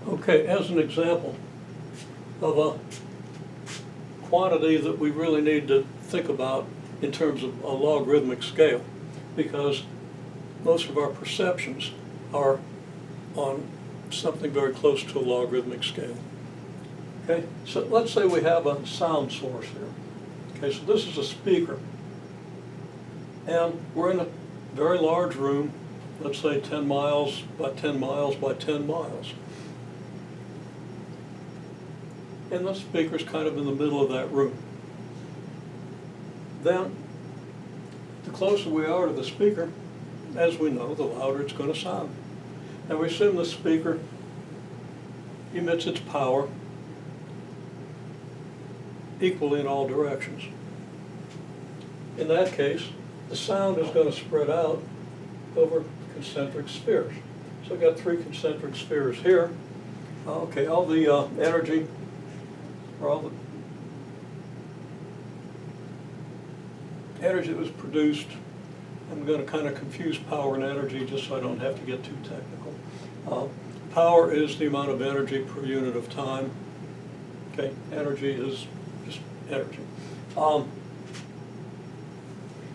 Okay, as an example of a quantity that we really need to think about in terms of a logarithmic scale, because most of our perceptions are on something very close to a logarithmic scale. Okay, so let's say we have a sound source here. Okay, so this is a speaker, and we're in a very large room, let's say 10 miles by 10 miles by 10 miles. And the speaker's kind of in the middle of that room. Then, the closer we are to the speaker, as we know, the louder it's going to sound. And we assume the speaker emits its power equally in all directions. In that case, the sound is going to spread out over concentric spheres. So I've got 3 concentric spheres here. Okay, all the energy, or all the energy that was produced, I'm going to kind of confuse power and energy just so I don't have to get too technical. Power is the amount of energy per unit of time. Okay, energy is just energy. But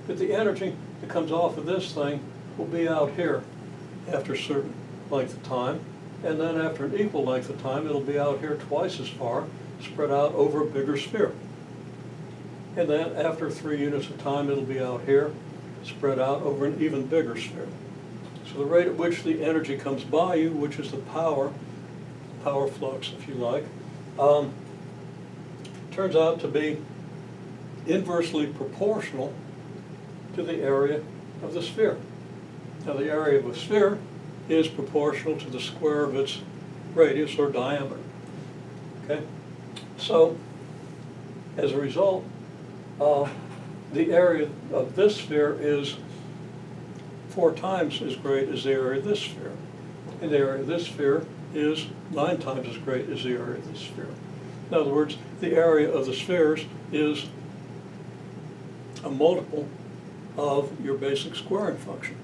the energy that comes off of this thing will be out here after a certain length of time, and then after an equal length of time it'll be out here twice as far, spread out over a bigger sphere. And then after 3 units of time it'll be out here, spread out over an even bigger sphere. So the rate at which the energy comes by you, which is the power flux if you like, turns out to be inversely proportional to the area of the sphere. Now the area of a sphere is proportional to the square of its radius or diameter. Okay? So, as a result, the area of this sphere is 4 times as great as the area of this sphere. And the area of this sphere is 9 times as great as the area of this sphere. In other words, the area of the spheres is a multiple of your basic squaring function.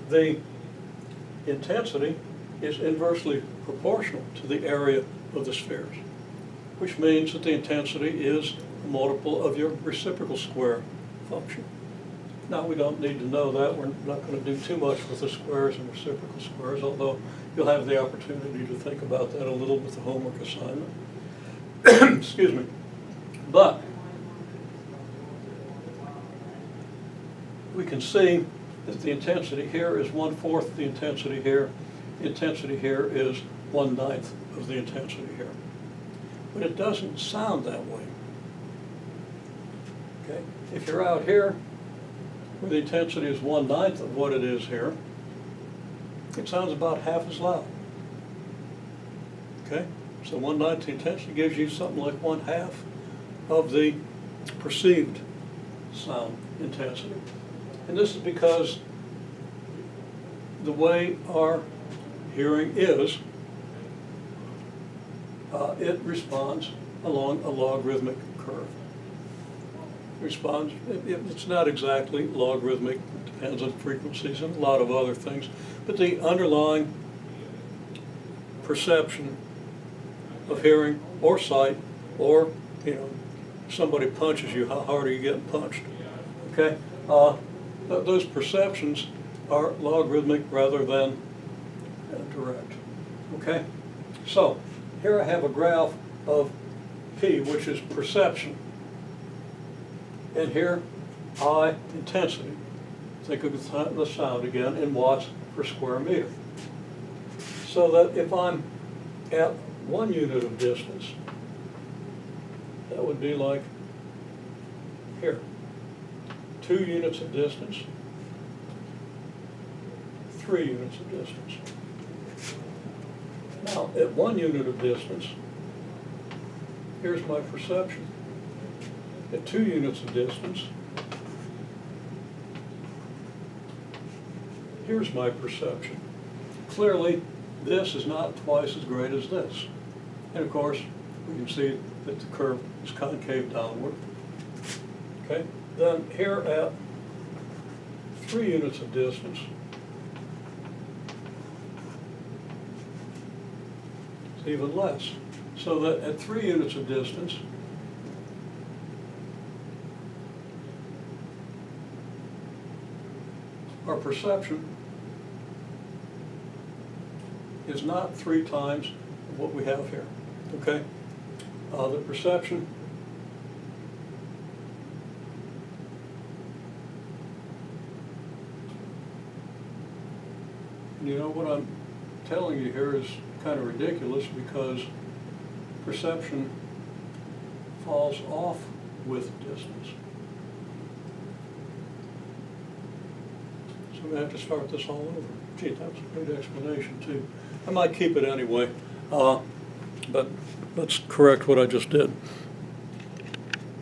The intensity is inversely proportional to the area of the spheres, which means that the intensity is a multiple of your reciprocal square function. Now, we don't need to know that. We're not going to do too much with the squares and reciprocal squares, although you'll have the opportunity to think about that a little with the homework assignment. Excuse me. But we can see that the intensity here is 1/4 the intensity here. The intensity here is 1/9 of the intensity here. But it doesn't sound that way. Okay? If you're out here, where the intensity is 1/9 of what it is here, it sounds about half as loud. Okay? So 1/9 the intensity gives you something like 1/2 of the perceived sound intensity. And this is because the way our hearing is, it responds along a logarithmic curve. Responds, it's not exactly logarithmic, it depends on frequencies and a lot of other things, but the underlying perception of hearing or sight, or, somebody punches you, how hard are you getting punched? Okay? Those perceptions are logarithmic rather than direct. Okay? So, here I have a graph of P, which is perception. And here, I, intensity. Think of the sound again in watts per square meter. So that if I'm at 1 unit of distance, that would be like here. 2 units of distance, 3 units of distance. Now, at 1 unit of distance, here's my perception. At 2 units of distance, here's my perception. Clearly, this is not twice as great as this. And of course, we can see that the curve is concave downward. Okay? Then here at 3 units of distance, It's even less. So that at 3 units of distance, our perception is not 3 times what we have here, okay? The perception you know what I'm telling you here is kind of ridiculous because perception falls off with distance. So we have to start this all over. Gee, that was a great explanation too. I might keep it anyway, but let's correct what I just did.